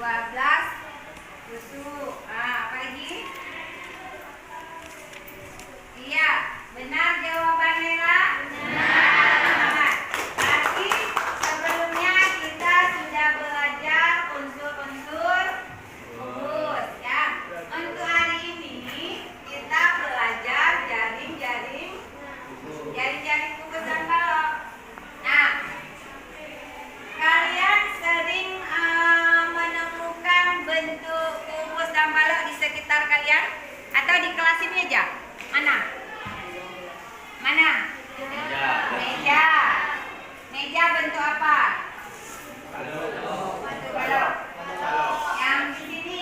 12 tusuk. Apa lagi? Iya, benar jawabannya lah. Benar. Tapi sebelumnya kita sudah belajar unsur-unsur kubus ya. Untuk hari ini kita belajar jaring-jaring kubus dan balok. Nah, kalian sering menemukan bentuk kubus dan balok di sekitar kalian atau di kelas ini aja? Mana? Meja. Meja bentuk apa? Bentuk balok. Yang di sini,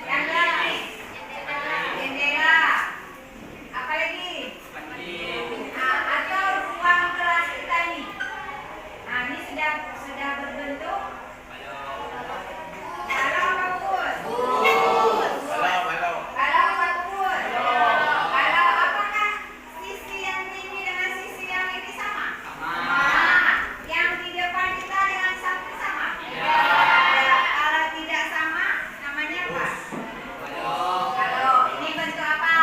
yang lagi. Jendela. Apa lagi? Atau ruang kelas kita ini. Nah, ini sudah berbentuk balok apa kubus? Balok apa kubus? Balok. Apakah sisi yang ini dengan sisi yang ini sama? Yang di depan kita dengan samping sama? Ya. Kalau tidak sama, namanya apa? Balok. Ini bentuk apa?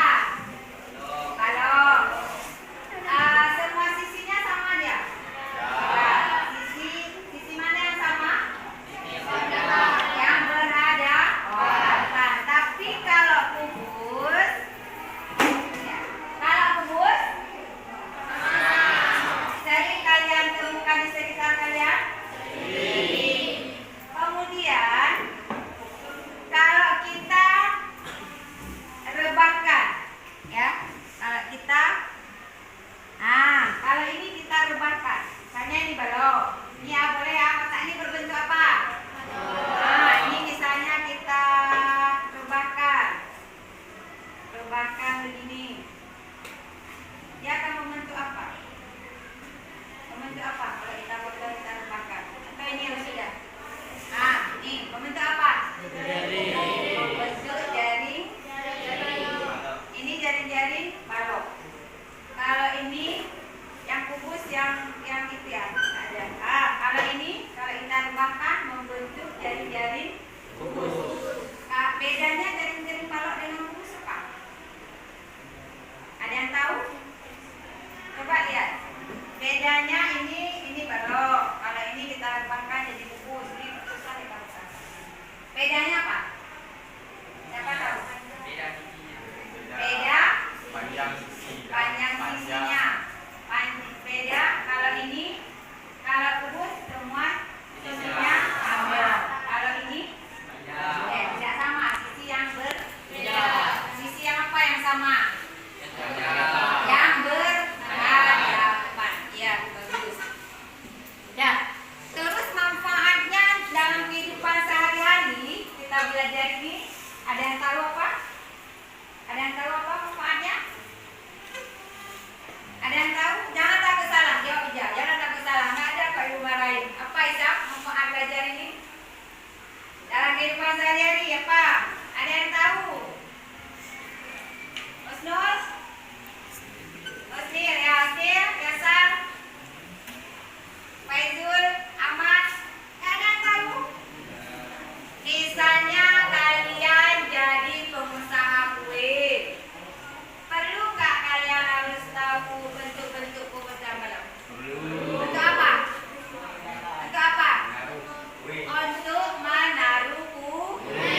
Balok. Semua sisinya sama dia? Ya. Sisi mana yang sama? Yang berhadapan. Tapi kalau kubus, sering kalian temukan di sekitar kalian? Kemudian kalau kita rebahkan, ya, kalau ini kita rebahkan, misalnya ini balok, ini boleh apa? Ini berbentuk apa? Ini misalnya kita rebahkan begini, dia akan membentuk apa? Kalau kita rebahkan, atau ini yang sudah? Ini membentuk apa? Membentuk jaring. Ini jaring-jaring balok. Kalau ini yang kubus yang itu ya ada. Kalau kita rebahkan membentuk jaring-jaring kubus. Bedanya jaring-jaring balok dengan kubus apa? Ada yang tahu? Coba lihat. Bedanya ini balok. Kalau ini kita rebahkan jadi kubus. Ini susah dibakar. Bedanya apa? Siapa tahu? Beda panjang sisinya. Beda kalau kubus semuanya sama. Kalau ini tidak sama. Sisi yang berbeda. Sisi yang apa yang sama? Yang berhadapan. Ya, bagus. Dah. Terus manfaatnya dalam kehidupan sehari-hari kita belajar ini. Ada yang tahu apa? Manfaatnya? Ada yang tahu? Jangan takut salah, jawab aja. Jangan takut salah. Nggak ada Pak Ibu marahin. Apa Isap manfaat belajar ini? Dalam kehidupan sehari-hari apa? Ada yang tahu? Osnul? Osnil, Yasar? Faizul? Ahmad? Nggak ada yang tahu? Misalnya kalian jadi pengusaha kue. Perlu nggak kalian harus tahu bentuk-bentuk kubus dan balok? Untuk apa? Untuk menaruh kue.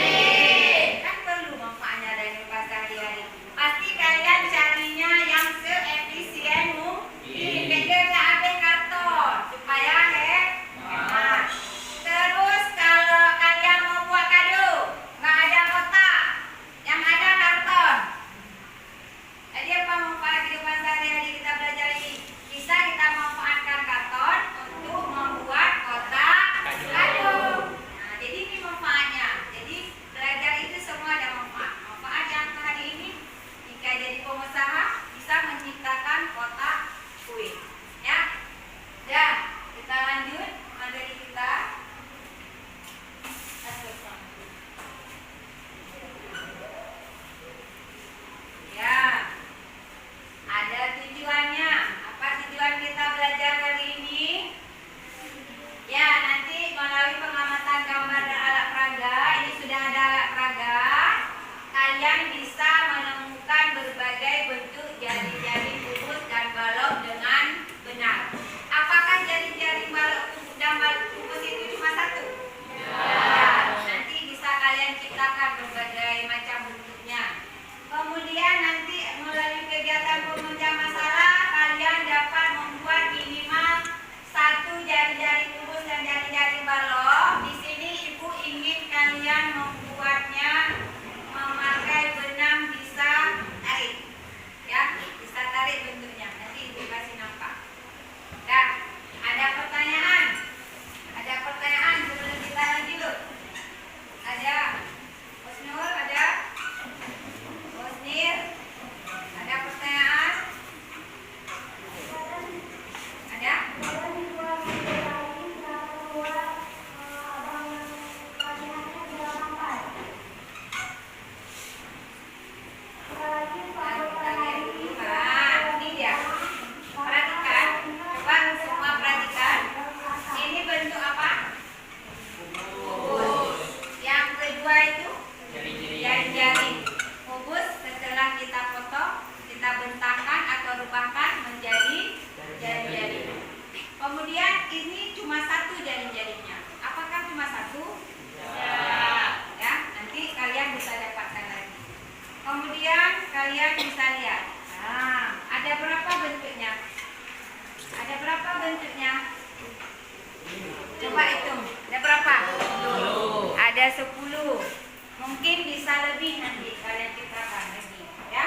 lebih nanti kalian ciptakan lagi ya.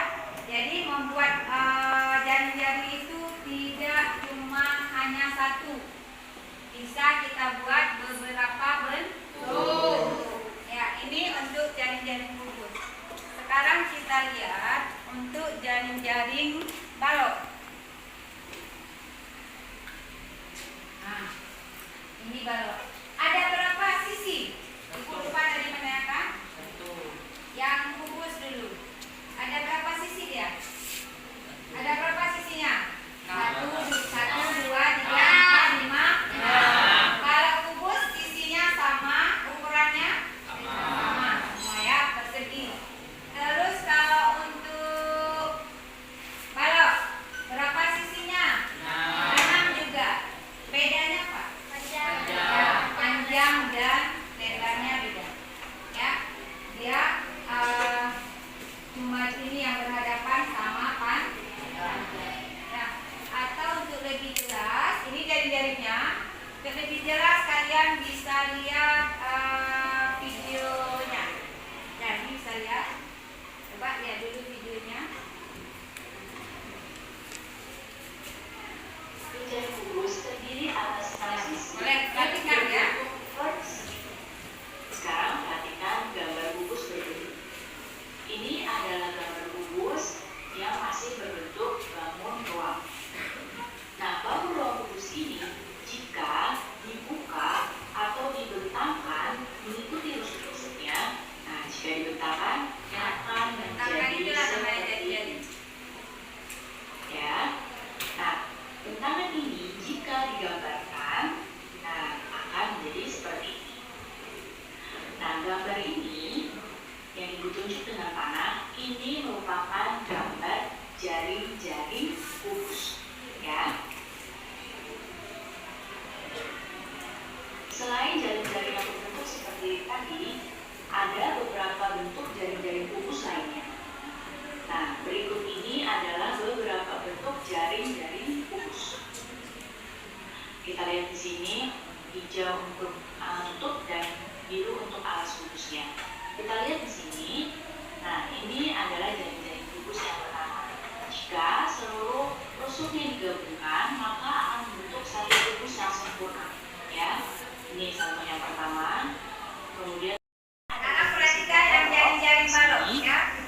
Jadi membuat jaring-jaring itu tidak cuma hanya satu, bisa kita buat beberapa bentuk ya. Ini untuk jaring-jaring kubus. Sekarang kita lihat untuk jaring-jaring balok. Nah, ini balok. Ada berapa sisi? Ibu lupa dari mana ya Kak? Yang kubus dulu. Ada berapa sisi dia? Ada berapa sisinya? Satu, dua, tiga, empat, lima. Kalau kubus sisinya sama, ukurannya sama semua ya, persegi. Terus kalau untuk balok, berapa sisinya? 6 juga. Bedanya apa? Panjang dan lebarnya beda. Ya, dia cuma ini yang berhadapan sama panjang. Nah, atau untuk lebih jelas, ini jaring-jaringnya. Untuk lebih jelas kalian bisa lihat videonya. Jadi bisa lihat. Coba lihat dulu videonya. Jaring kubus terdiri atas 6 sisi. Boleh perhatikan ya. Sekarang perhatikan gambar kubus berbentuk. Ini adalah gambar kubus yang masih berbentuk bangun ruang. Nah, bangun ruang kubus ini jika dibuka atau dibentangkan mengikuti rusuk-rusuknya. Nah, jika dibentangkan akan menjadi seperti ini. Ya. Nah, bentangan ini jika digambarkan, nah akan menjadi seperti ini. Nah, gambar ini yang ibu tunjuk dengan panah ini merupakan gambar jaring-jaring kubus, ya. Selain jaring-jaring yang berbentuk seperti tadi, ada beberapa bentuk jaring-jaring kubus lainnya. Nah, berikut ini adalah beberapa bentuk jaring-jaring kubus. Kita lihat di sini, hijau untuk tutup dan biru untuk alas kubusnya. Kita lihat di sini, nah ini adalah jaring-jaring kubus yang pertama. Jika seluruh rusuknya digabungkan, maka akan membentuk satu kubus yang sempurna. Ya, ini contoh yang pertama. Kemudian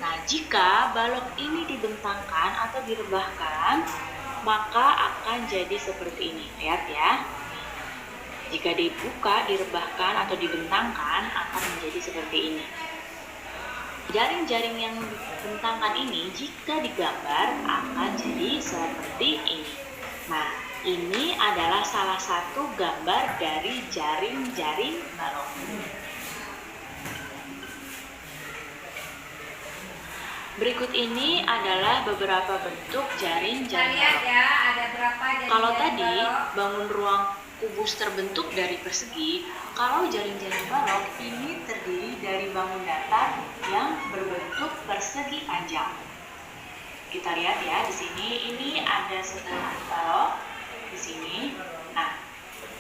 nah, jika balok ini dibentangkan atau direbahkan, maka akan jadi seperti ini. Lihat ya. Jika dibuka, direbahkan atau dibentangkan akan menjadi seperti ini. Jaring-jaring yang dibentangkan ini jika digambar akan jadi seperti ini. Nah, ini adalah salah satu gambar dari jaring-jaring balok. Berikut ini adalah beberapa bentuk jaring-jaring balok. Ya, ada berapa jaring-jaring kalau tadi balok? bangun ruang kubus terbentuk dari persegi, kalau jaring-jaring balok ini terdiri dari bangun datar yang berbentuk persegi panjang. Kita lihat ya di sini, ini ada setengah balok di sini. Nah,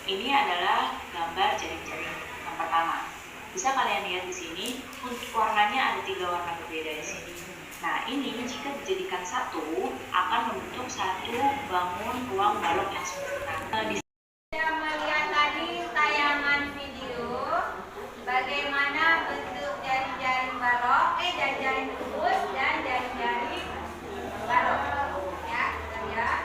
ini adalah gambar jaring-jaring yang pertama. Bisa kalian lihat di sini, warnanya ada 3 warna berbeda di sini. Nah, ini jika dijadikan satu akan membentuk satu bangun ruang balok yang sempurna. Kita melihat tadi tayangan video bagaimana bentuk jaring-jaring balok, jaring-jaring kubus dan jaring-jaring balok. Ya, kita lihat.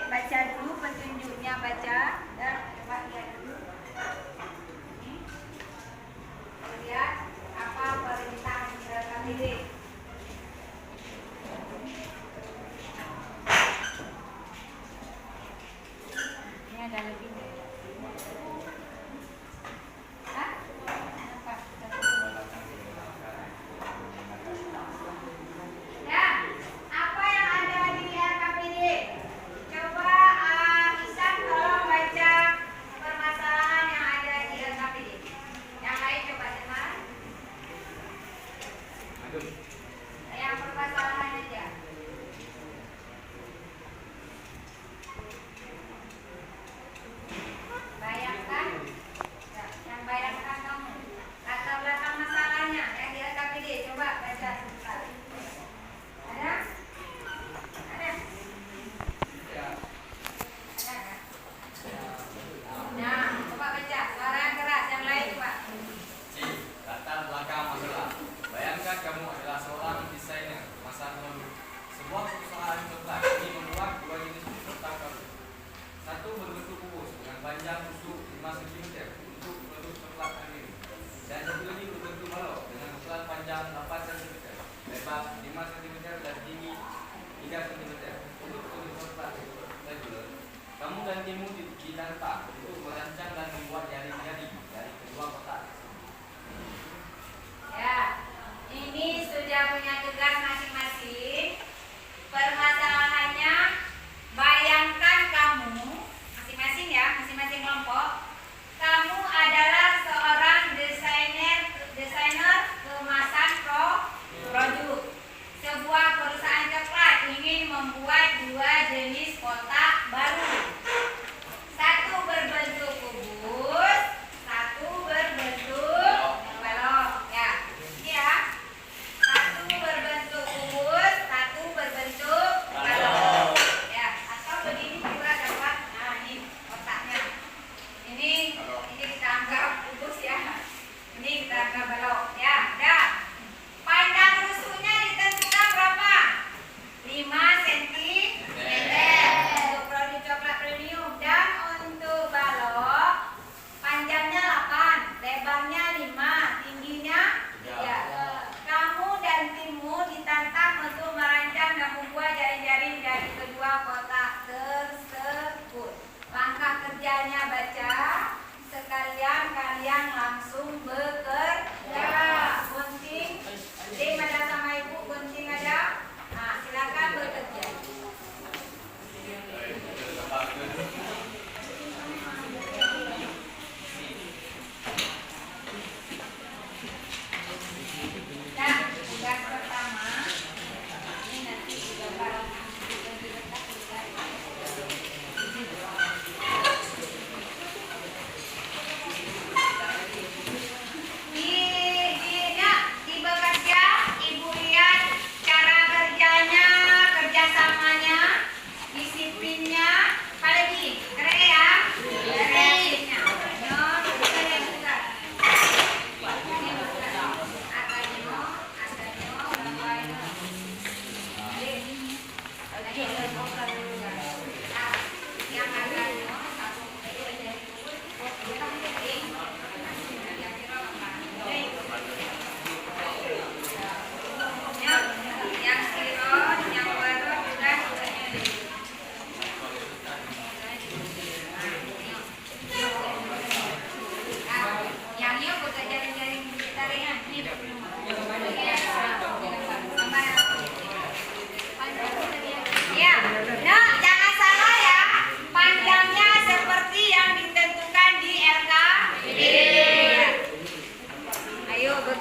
Baca dulu petunjuknya, baca dan coba lihat dulu. Lihat apa perintah KPD.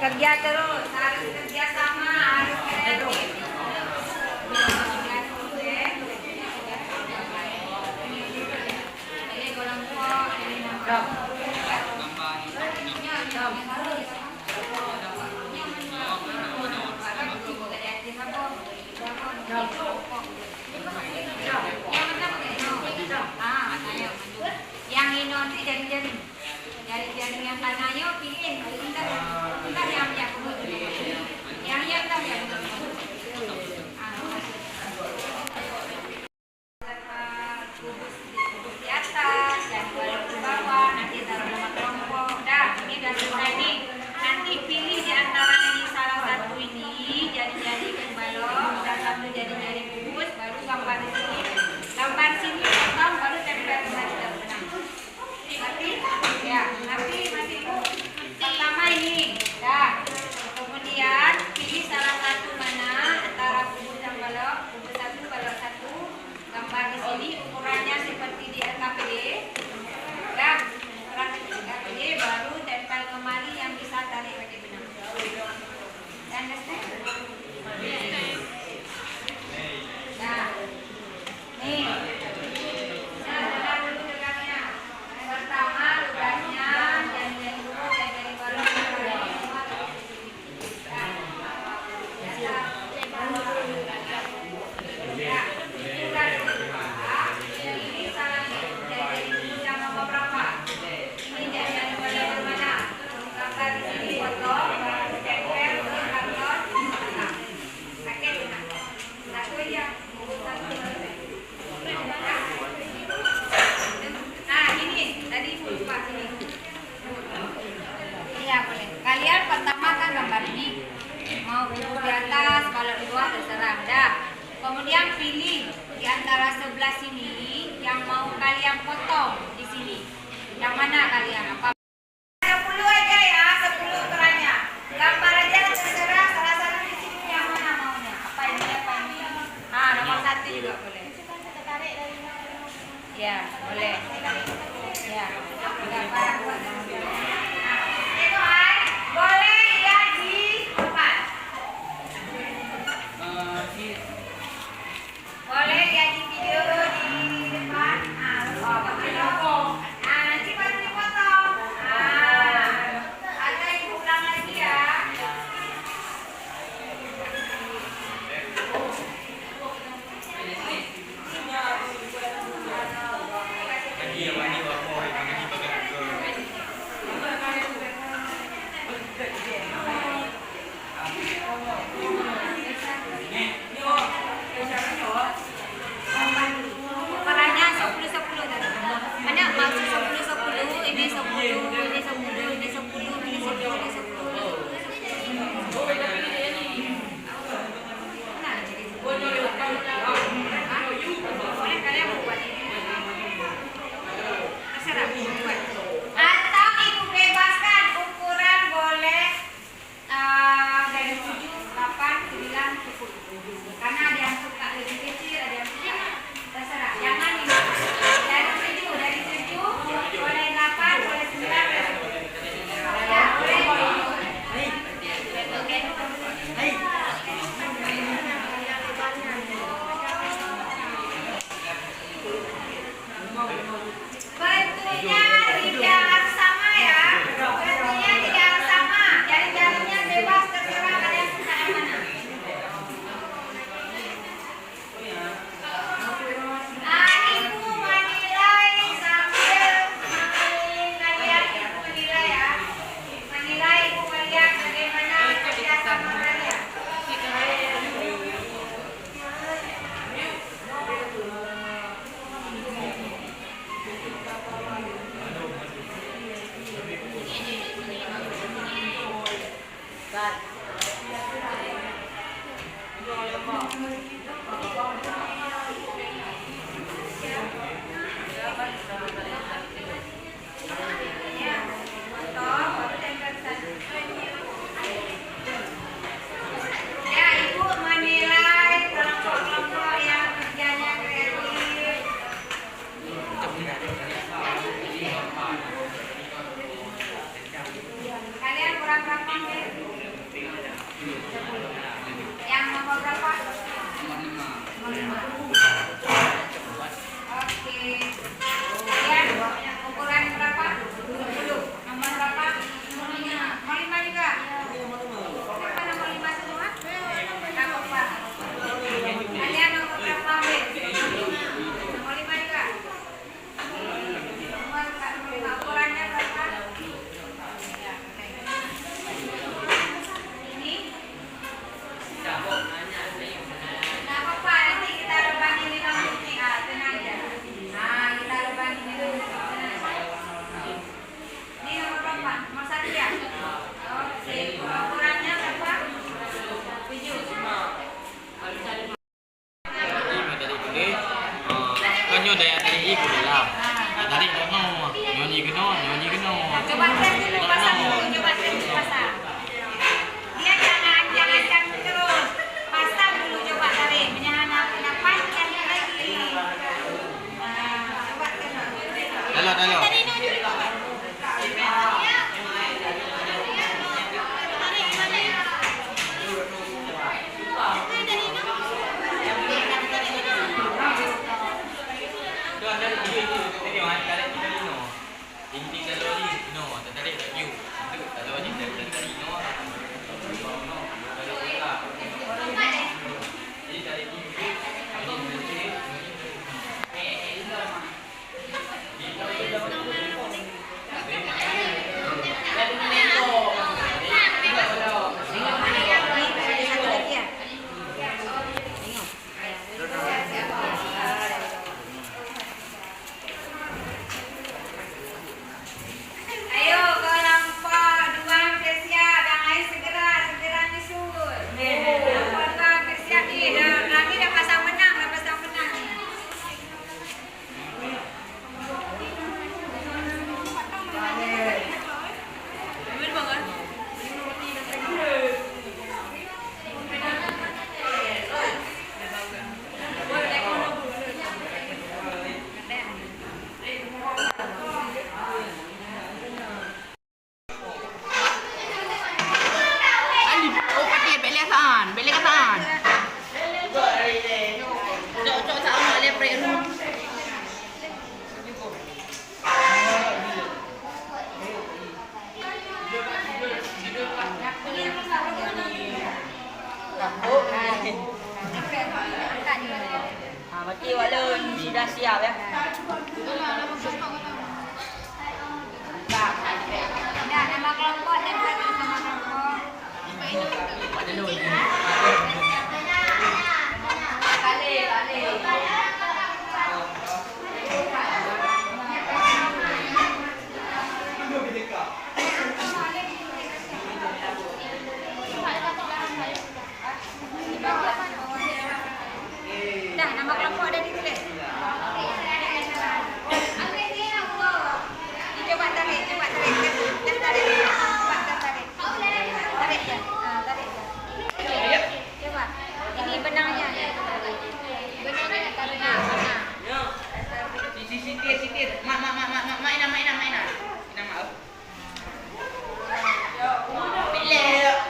kerja terus, harus kerja sama, harus kreatif. Yang ini nanti jaring-jaring yang mana yuk pilih entar yang entar yang kubus di atas dan balok di bawah, nanti taruh nama kelompok. Dah, ini udah selesai nih. Nanti pilih di antara ini salah satu ini jari-jarikan balok dan satu jari-jari kubus, baru gambar di sini. Gambar sini potong, baru tempel kembali ke benang. Nanti ya, nanti masih pertama ini. Dah. Kemudian pilih salah satu mana antara kubus dan balok, kubus satu, balok satu. Gambar di sini ukurannya seperti di LKPD. Dan ukuran LKPD baru tempel kembali yang bisa tarik pakai benang. Understand? Nah, nih. Nah, dulu tegaknya. Pertama lugahnya dan dulu dan dari balok kalian pertama kan gambar ini mau kubus di atas, kalau di bawah terserah. Dah. Kemudian pilih di antara sebelah sini yang mau kalian potong di sini. Yang mana kalian? Apa? 10 aja ya, 10 ukurannya. Gambar aja terserah salah satu di sini yang mana maunya. Apa ini? Apa ini? Ah, nomor 1 juga boleh. Ya, boleh. Ya, gambar buat boleh lihat di depan. Boleh lihat di video di depan. Pakai logo. Nanti baru dipotong. Ada ibu ulang lagi ya. Oke. Kan nyo daya tarik ikut dalam. Tarik kono, nyanyi keno. Coba tes dulu, pasang dulu, coba tes dulu pasang. Dia jangan terus. Pasang dulu, coba tarik. Menahan napas, tarik lagi. Coba tes dulu. Dalam. Ayo kelompok 2 hampir siap, yang lain segera nyusul. Kelompok 2 hampir siap nih, lagi udah pasang menang nih. Berarti Walun sudah siap ya. Nah, nama kelompok dan nama kelompok. Dah, nama kelompok ada ditulis. Coba tarik. Dah tarik. Tarik ya. Coba. Ini benangnya. Benangnya tarik. Sitir. Mainan. Maaf. Bila,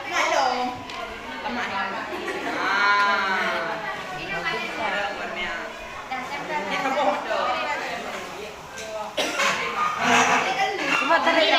maklum. Teman. Coba tarik.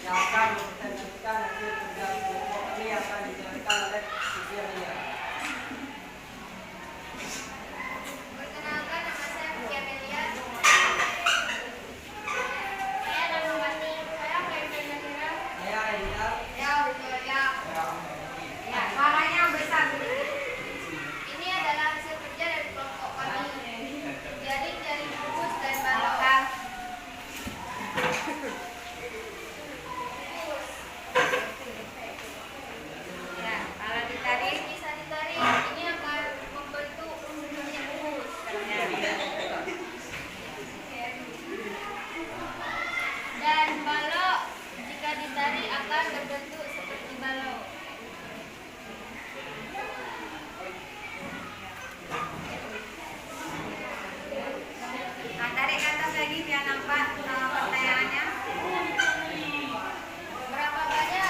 Yang akan menjadikan hasil kerja kelompok ini akan dijadikan Perkenalkan, nama saya Mutia Melia. Saya nama Mati. Saya Kevin Nadira. Ya, betul ya. Ya, suaranya yang besar sedikit. Ini adalah hasil kerja dari kelompok kami. Jaring-jaring kubus dan balok. Balok. Ya, kalau ditarik Bisa ditarik. Ini akan membentuk seperti kubus. Dan balok jika ditarik akan berbentuk seperti balok. Nah, tarik ke atas lagi biar nampak pertanyaannya. Berapa banyak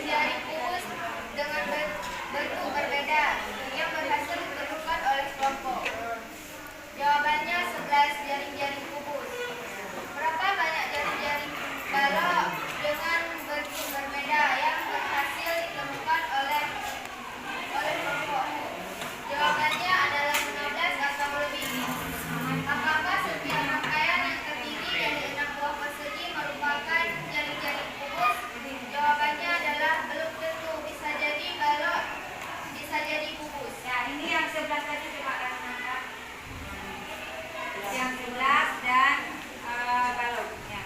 jari kubus dengan bentuk berbeda yang berhasil ditemukan oleh kelompok? Jawabannya 11 jaring-jaring kubus. Berapa banyak jaring-jaring balok dengan bentuk berbeda yang berhasil ditemukan oleh kelompok? Jawabannya adalah 15 atau lebih. Apakah setiap rangkaian yang terdiri dari 6 buah persegi merupakan jaring-jaring kubus? Jawabannya adalah belum tentu. Bisa jadi balok, bisa jadi kubus. Ya, ini yang 11 tadi coba kalian angkat. Yang 11 dan baloknya.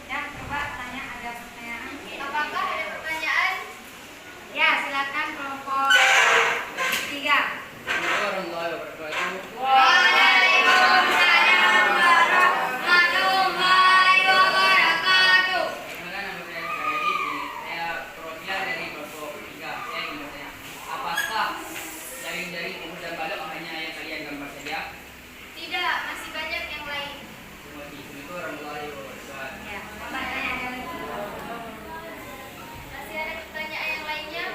Ya, coba tanya, ada pertanyaan? Apakah ada pertanyaan? Ya, silakan kelompok 3. Waalaikumsalam warahmatullahi wabarakatuh. Apakah jaring-jaring kubus dan balok hanya yang kalian gambar saja? Tidak, masih banyak yang lain. Itu orang lain. Ya, coba tanya ada lagi. Masih ada pertanyaan yang lainnya?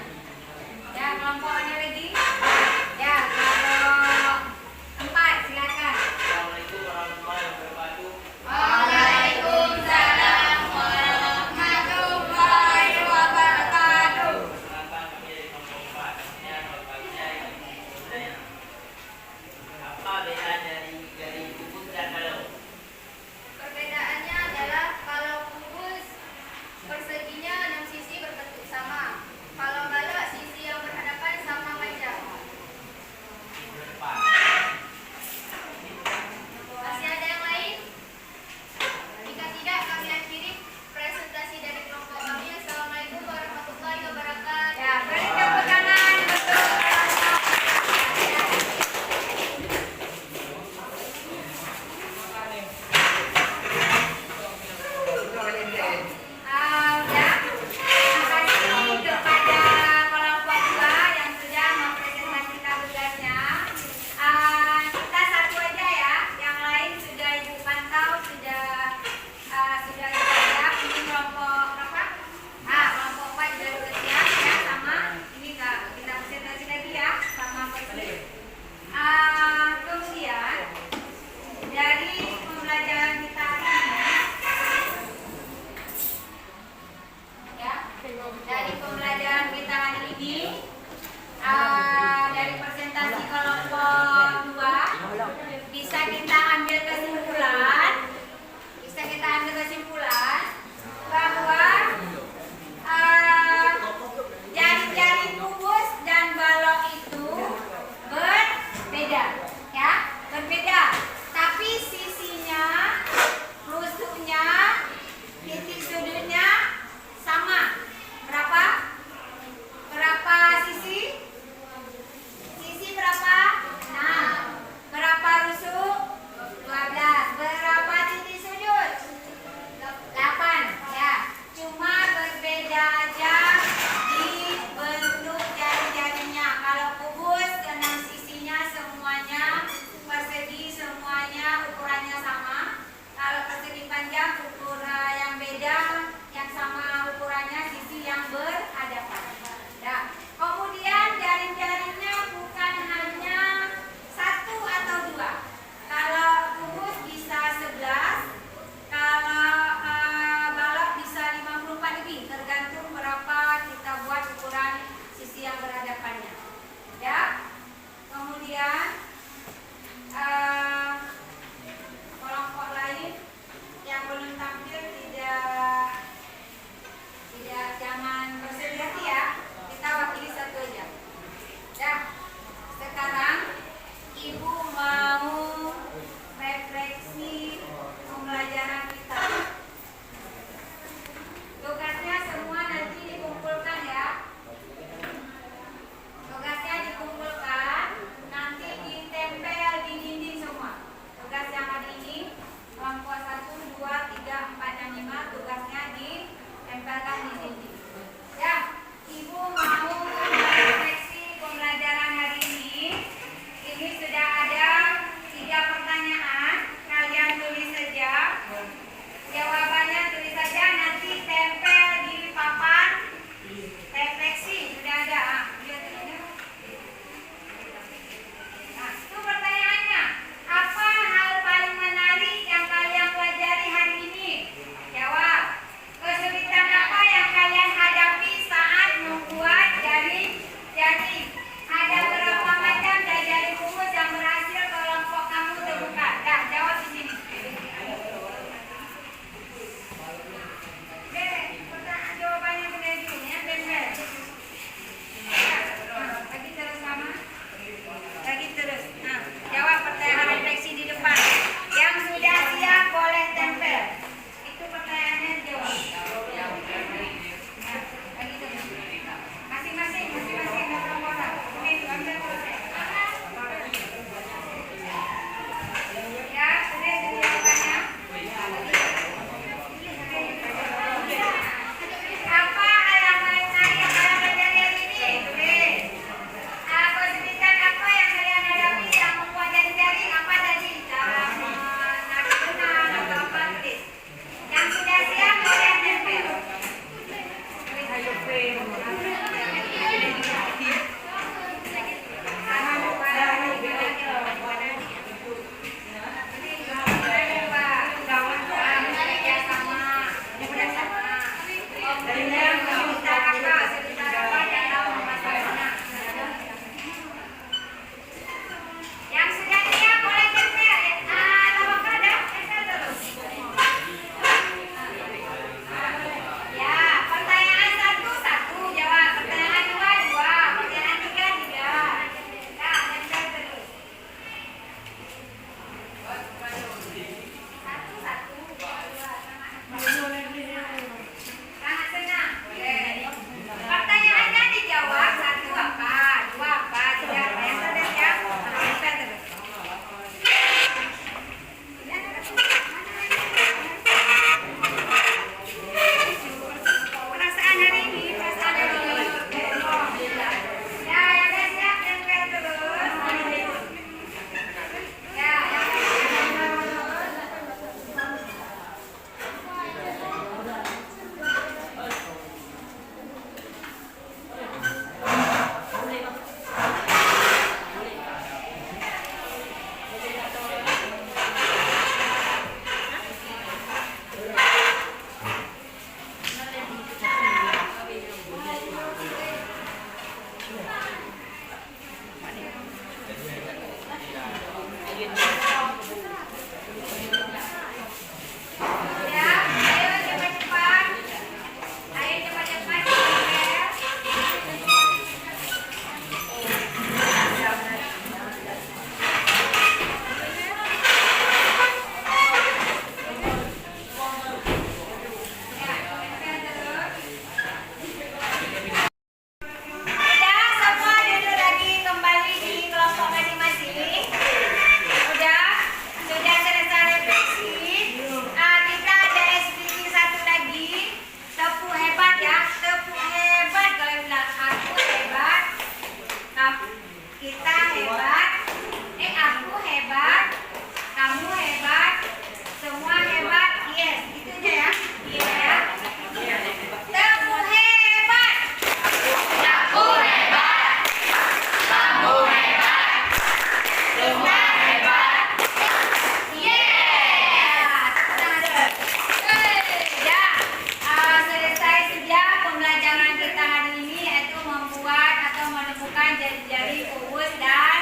bukan jari-jari kubus dan